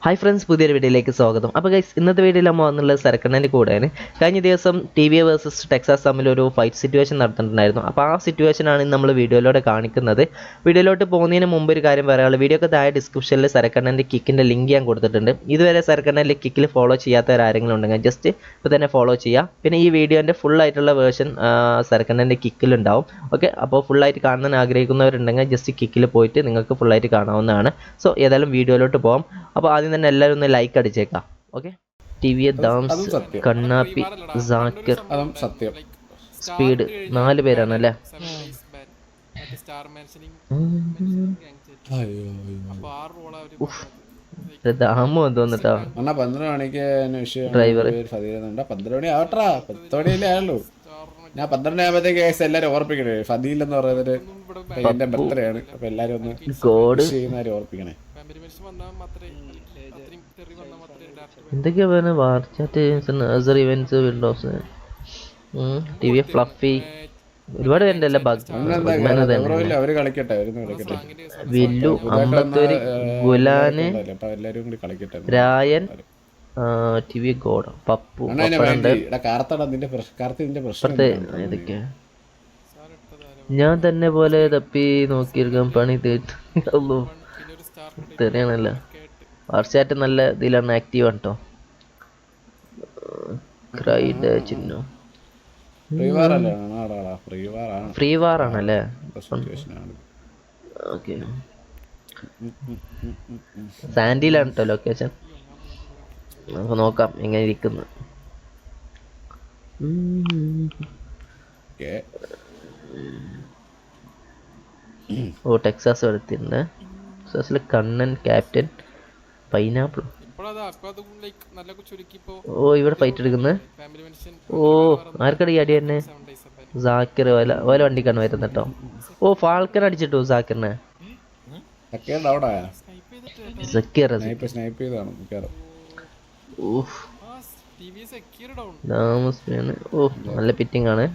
Hi friends, പുതിയൊരു വീഡിയോയിലേക്ക് സ്വാഗതം. അപ്പോൾ ഗൈസ്, ഇന്നത്തെ വീഡിയോയിൽ നമ്മൾ വന്നുള്ളത് സെറക്കണ്ണൻ്റെ കൂടെയാണ്. കഴിഞ്ഞ ദിവസം TVA വേഴ്സസ് ടെക്സാസ് തമ്മിലൊരു ഫൈറ്റ് സിറ്റുവേഷൻ നടന്നിട്ടുണ്ടായിരുന്നു. അപ്പോൾ ആ സിറ്റുവേഷനാണ് നമ്മൾ വീഡിയോയിലൂടെ കാണിക്കുന്നത്. വീഡിയോയിലോട്ട് പോകുന്നതിന് മുമ്പ് ഒരു കാര്യം പറയാനുള്ളത്, വീഡിയോക്ക് താഴെ ഡിസ്ക്രിപ്ഷനിൽ സെറക്കണ്ണൻ്റെ കിക്കിൻ്റെ ലിങ്ക് ഞാൻ കൊടുത്തിട്ടുണ്ട്. ഇതുവരെ സെറക്കണ്ണൻ്റെ കിക്കിൽ ഫോളോ ചെയ്യാത്തവരാരെങ്കിലും ഉണ്ടെങ്കിൽ ജസ്റ്റ് ഇപ്പോൾ തന്നെ ഫോളോ ചെയ്യുക. പിന്നെ ഈ വീഡിയോൻ്റെ ഫുൾ ആയിട്ടുള്ള വേർഷൻ സെറക്കണ്ണൻ്റെ കിക്കിലുണ്ടാവും. ഓക്കെ, അപ്പോൾ ഫുള്ളായിട്ട് കാണാൻ ആഗ്രഹിക്കുന്നവരുണ്ടെങ്കിൽ ജസ്റ്റ് കിക്കിൽ പോയിട്ട് നിങ്ങൾക്ക് ഫുള്ളായിട്ട് കാണാവുന്നതാണ്. സോ ഏതായാലും വീഡിയോയിലോട്ട് പോകാം. അപ്പോൾ ആദ്യം തന്നെ എല്ലാവരും ഒന്ന് ലൈക്ക് അടിച്ചേക്കാം. ഓക്കെ, TVA ദാംസ്, കണ്ണാപ്പി, സാക്കിർ, സ്പീഡ് 4 പേരാണ് അല്ലേ? ദാമു തോന്നിട്ടോ 12 മണിക്ക് ഡ്രൈവർ. 12 മണി ആവട്ടാ, 10 മണിയല്ലേ ആയുള്ളൂ. ഞാൻ 12 ആകുമ്പോഴത്തേക്ക് എല്ലാരും ഓർപ്പിക്കണേ. ഫദീൽ എന്ന് പറയുന്നത് എന്റെ ബർത്ത്ഡേ ആണ്. അപ്പൊ എല്ലാരും ഒന്ന് ചെയ്യുന്നവരെ ഓർപ്പിക്കണേ. എന്തൊക്കെയാ പറയുന്നത്? വാർച്ചാറ്റ്, നഴ്സർ ഇവന്റ്സ്, വിൻഡോസ്, TVA ഫ്ലഫി, ഒരുപാട് പേരുണ്ടല്ലേ. അവര് കളിക്കട്ടെ, വില്ലു, അമ്പത്തൂര്, ഗുലാന്, രായൻ, TVA ഗോഡ, പപ്പു, ഏതൊക്കെയാ? ഞാൻ തന്നെ പോലെ തപ്പി നോക്കിയിരിക്കാം, പണി തീർന്നു തെറിയാണല്ലോ. വാർച്ചാറ്റ് നല്ല ഇതിലാണ്, ആക്റ്റീവ് ആണ് കേട്ടോ. ക്രൈഡ് ചിഹ്നം ഫ്രീ വാർ ആണല്ലേ? ഓക്കെ, സാൻഡിയിലാണ് കേട്ടോ ലൊക്കേഷൻ. നമുക്ക് നോക്കാം എങ്ങനെ ഇരിക്കുന്നു. ഓ, ടെക്സാസ് എടുത്തിട്ടുണ്ട്. ടെക്സാസിൽ കണ്ണൻ, ക്യാപ്റ്റൻ, പൈനാപ്പിൾ. ഓ, ഇവിടെ ഫൈറ്റ് എടുക്കുന്നത്. ഓ, ആർക്കടി അടി തന്നെ? സാക്കിർ ഓല വണ്ടിക്കാണ് വരുന്നത് കേട്ടോ. ഓ, ഫാൾക്കൻ അടിച്ചിട്ടു സാക്കിറിനെ. ഓ, നല്ല പിറ്റിംഗ് ആണ്.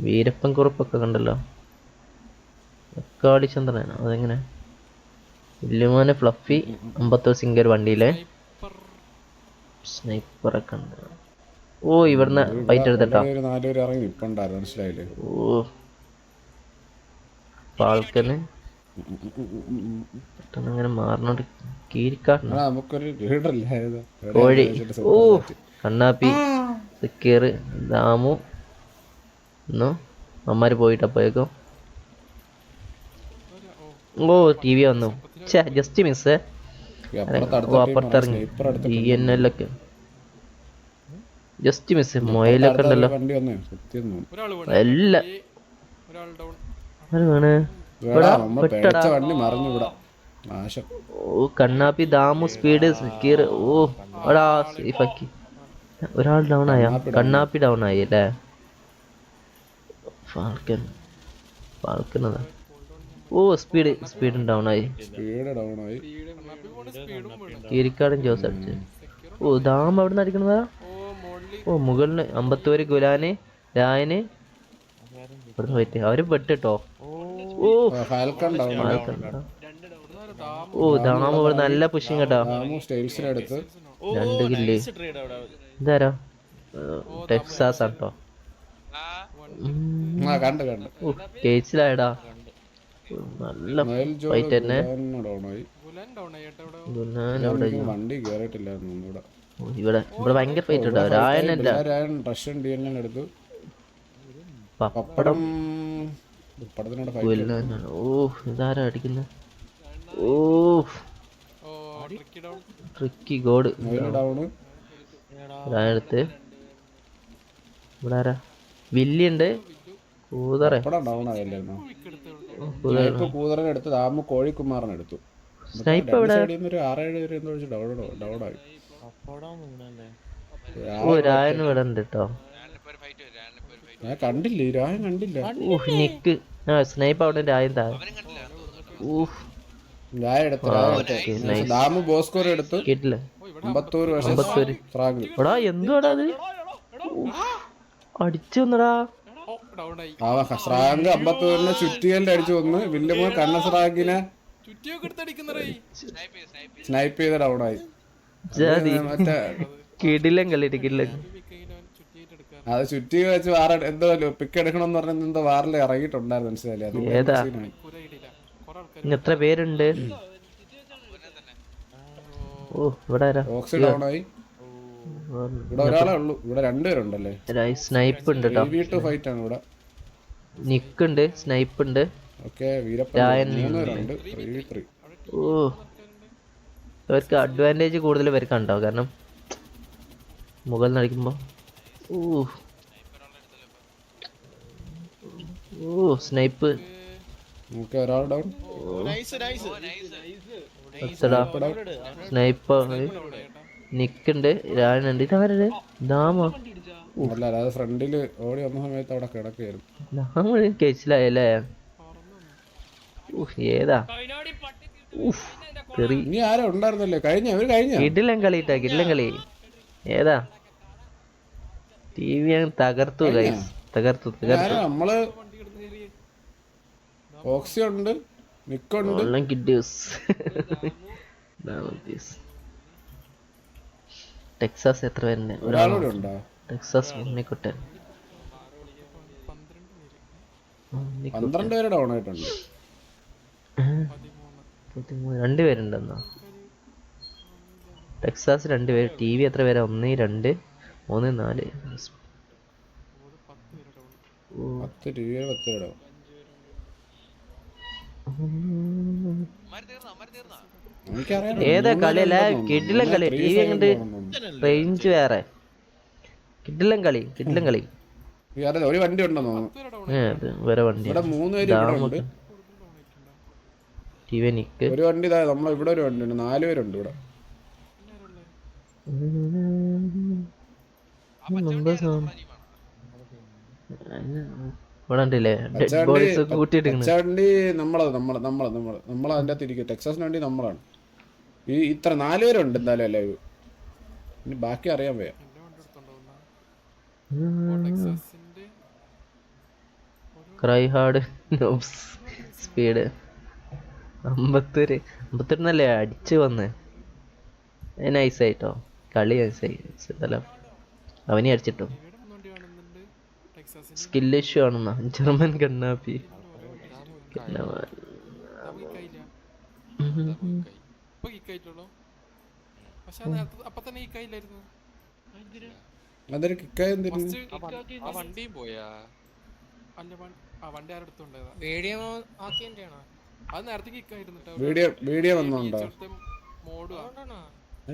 വീരപ്പൻ കുറുപ്പൊക്കെ കണ്ടല്ലോ. ചന്ദ്രനാണ് അതെങ്ങനെ? വില്ലുമോനെ, ഫ്ലഫി, അമ്പത്തോ സിംഗർ വണ്ടിയിലെ സ്നൈപ്പറൊക്കെ ഉണ്ട്. ഓ, ഇവിടുന്ന് ഫൈറ്റ് എടുത്തിട്ടോ. ഓ, ഫാൾക്കന് പെട്ടെന്ന് മാറണോണ്ട് കീരിക്കാട്ടണം. കോഴി. ഓ, കണ്ണാപ്പി, സിക്കീർ, ദാമു എന്നോ അമ്മാര് പോയിട്ടപ്പോയേക്കും. ഓ, TVA വന്നു. Just miss. അപ്പുറത്തിറങ്ങി DNL ഒക്കെ ജസ്റ്റ് മിസ്. മൊയിലൊക്കെ ഉണ്ടല്ലോ എല്ലാം. ഓ, കണ്ണാപ്പി, ദാമു, സ്പീഡ്, സക്കീർ. ഓ, എടാ സേഫാക്കി. ഒരാൾ ഡൗൺ ആയ. കണ്ണാപ്പി ഡൗൺ ആയി അല്ലേ? ഫാൾക്കൻ അതാ. ഓ, സ്പീഡ് ഡൗൺ ആയി. കീരിക്കാടൻ ജോസ് അടിച്ച്. ഓ, ദാം അവിടെ നിന്ന് അടിക്കണതാ. ഓ, മുകളില് അമ്പത്തൂര്, ഗുലാന്, രായന് ഇവിടുന്ന് പോയിട്ട് അവര് പെട്ടിട്ടോ. ഓ, ഓ, ദാം ഇവിടെ നല്ല പുഷിങ് കേട്ടോ. 2 കില്ല്. ഇതാരാ? ടെക്സാസ് ആട്ടോ. കേസിലായടാ. നല്ല ഫൈറ്റ് തന്നെ. ഇവിടെ ഭയങ്കര ഫൈറ്റ് ഉണ്ടോ? രായനല്ല, പപ്പടം. ഓ, ഇതാരാ അടിക്കുന്നത്? ഓ, ട്രിക്കി ഗോഡ്. രായടുത്ത് ഇവിടെ ആരാ? വില്ലുണ്ട്. കൂതറെടുത്ത് ദാമു കോഴിക്കുമാറിനെടുത്തു. സ്നൈപ്പ് എവിടെ? ഓ, രായൻ ഇവിടെ ഉണ്ട് കേട്ടോ. ഞാൻ കണ്ടില്ല, രായൻ കണ്ടില്ല. നിക്ക്. സ്നൈപ്പ് അവിടെ, രായൻ താഴെ. ദാമു ബോസ്കോർ എടുത്തു. എടാ, എന്തുവാടാ അത്? അടിച്ചു വന്നടാ. സ്രാങ്ക് 54 ചുറ്റിയലിന്റെ അടിച്ചു വന്ന്. വില്ലുമോൻ കണ്ണസ്രാഗിനെ സ്നൈപ്പ് ചെയ്ത് ഡൗൺ ആയി. ജാതി മറ്റേ കിടിലം കളി കിടിലം. അത് ചുറ്റി വെച്ച് വാറ എന്തോ പിക്ക് എടുക്കണമെന്ന് പറഞ്ഞ എന്തോ വാറിൽ ഇറങ്ങിയിട്ടുണ്ടായിരുന്നു, മനസ്സിലായില്ലേ? ഏതാ അതിന്റെ എത്ര പേരുണ്ട്? ഓ ഇവിടെ ആരാ? ബോക്സ് ഡൗൺ ആയി. ഇവിടെ ഒരാളെ ഉള്ളൂ, ഇവിടെ രണ്ടുപേരുണ്ടല്ലേ. സ്നൈപ്പ് ഉണ്ട് കേട്ടോ. 3v2 ഫൈറ്റ് ആണ് ഇവിടെ. നിക്ക് ഉണ്ട്, സ്നൈപ്പ് ഉണ്ട്. ഓക്കെ, വീരപ്പൻ 3 പേരുണ്ട്. 3v3. ഓ ഇവർക്ക് അഡ്വാൻറ്റേജ് കൂടുതൽ ഇവർക്ക് ഉണ്ടാവും, കാരണം മുകളിൽ നടിക്കുമ്പോ. ഓ സ്നൈപ്പ്. ഓക്കെ, ഒരാൾ ഡൗൺ. സ്നൈപ്പ് നിക്കുണ്ട്, രാനുണ്ട്. ഇതാരത്? ദാമ. അല്ല, അത് ഫ്രണ്ടില് ഓടി വന്ന സമയത്ത് അവിടെ കിടക്കുകയായിരുന്നു. ദാമ കേസിലായല്ലേ? ഏതാ? ഇനി ആരും ഉണ്ടായിരുന്നല്ലേ? കഴിഞ്ഞ കിടിലം കളി ഇട്ടാ, കിടിലം കളി. ഏതാ? TV അങ്ങ് തകർത്തു ഗൈസ്, തകർത്തു. നമ്മള് ഓക്സി ഉണ്ട്, നിക്കുണ്ട്. ടെക്സാസ് എത്ര പേരുണ്ട്? ഒരാളൂടെ ഉണ്ടോ? ടെക്സാസ് ഉണ്ണിക്കുട്ടൻ 12 പേര് ഡൗൺ ആയിട്ടുണ്ട്. 2 പേരുണ്ടെന്നോ? ടെക്സാസ് 2 പേര്. TV എത്ര പേരാ? 1 2 3 4. 10 TV 10 പേര് ഡൗൺ. ഏതാ കളിയല്ല? കിടിലം കളി. TV അങ്ങോട്ട് റേഞ്ച് വേറെ. കിടിലം കളി. ഒരു വണ്ടി ഉണ്ടെന്ന് തോന്നുന്നു. വേറെ വണ്ടി. ഇവിടെ 3 പേര് ഇവിടെ ഉണ്ട്. TV നിക്ക്. ഒരു വണ്ടി നമ്മളെ ഇവിടെ ഒരു വണ്ടി ഉണ്ട്. 4 പേരുണ്ട് ഇവിടെ. ഇവിടെ ഉണ്ടല്ലേ ഡെഡ് ബോഡീസ് കൂട്ടിയിട്ടിരിക്കുന്നു. വണ്ടി നമ്മളെ അതിന്റെ അകത്ത് ഇരിക്കും. ടെക്സാസിന് വേണ്ടി നമ്മളാണ്. ഈ ഇത്ര 4 പേരുണ്ട് എന്തായാലും അല്ലേ. ഇനി ബാക്കി അറിയാൻ വയ്യ. ക്രൈ ഹാർഡ് സ്പീഡ് 51 എന്നല്ലേ അടിച്ചു വന്ന്. നൈസായിട്ടോ കളി, നൈസായി. അവനെ അടിച്ചിട്ടോ. സ്കിൽ ഇഷ്യൂ ആണെന്നാ ജർമ്മൻ കണ്ണാപ്പി. അതൊരു കിക്കായ വീഡിയോ വന്നോണ്ടോ?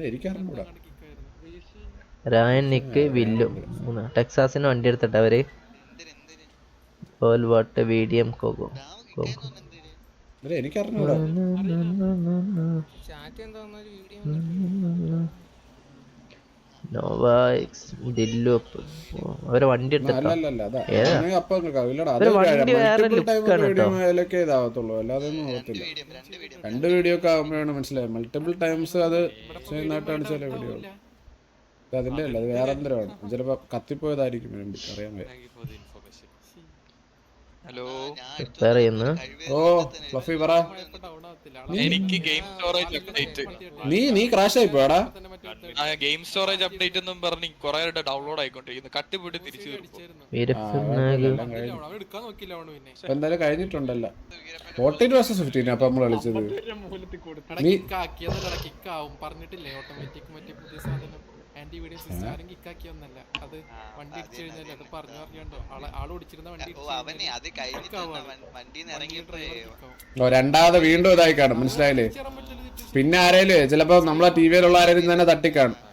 എനിക്കറിഞ്ഞൂടാ. രായൻ നിക്ക് വില്ലും ടെക്സാസിന് വണ്ടി എടുത്തിട്ട് അവര് വാട്ട് വീഡിയം കോകോ എനിക്കറിഞ്ഞൂടാ. അവരെ വണ്ടി എടുത്തിട്ടോ. വണ്ടി വേറെ ലുക്കാണ് കേട്ടോ. അല്ലാതെ ഒന്നും ആവത്തില്ല. 2 വീഡിയോ ഒക്കെ ആകുമ്പോഴാണ് മനസ്സിലായത്. മൾട്ടിപ്പിൾ ടൈംസ് അത് ചെയ്യുന്നതായിട്ടാണ് ചില വീഡിയോ. അതിന്റെ അല്ല, അത് വേറെ എന്തരമാണ്. ചിലപ്പോ കത്തിപ്പോയതായിരിക്കും, അറിയാൻ വയ്യ. ഹലോ, ഓ ഫ്ലഫി പറ. എനിക്ക് ഗെയിം സ്റ്റോറേജ് അപ്ഡേറ്റ്. നീ ക്രാഷ് ആയി പോടാ. ഗെയിം സ്റ്റോറേജ് അപ്ഡേറ്റ് എന്നും പറഞ്ഞ് കുറെ ഡൗൺലോഡ് ആയിക്കൊണ്ടിരിക്കുന്നു. കട്ടുപിടി തിരിച്ചു എന്തായാലും കഴിഞ്ഞിട്ടുണ്ടല്ലോ. 14 vs 15 അപ്പൊ നമ്മൾ കളിച്ചത്. പറഞ്ഞിട്ടില്ലേ ഓട്ടോമാറ്റിക് മറ്റേ പുതിയ സാധനം ആന്റി വീഡിയോ സിസ്റ്റം ആരും കിക്കാക്കി ഒന്നല്ല. അത് വണ്ടി ഇടിച്ചു കഴിഞ്ഞാൽ അത് പറഞ്ഞു അറിയാണ്ടോ ആള് ഓടിച്ചിരുന്ന വണ്ടി രണ്ടാമത് വീണ്ടും ഇതായി കാണും, മനസ്സിലായില്ലേ? പിന്നെ ആരേലും ചിലപ്പോ നമ്മളെ TVയിലുള്ള ആരെങ്കിലും തന്നെ തട്ടിക്കാണും.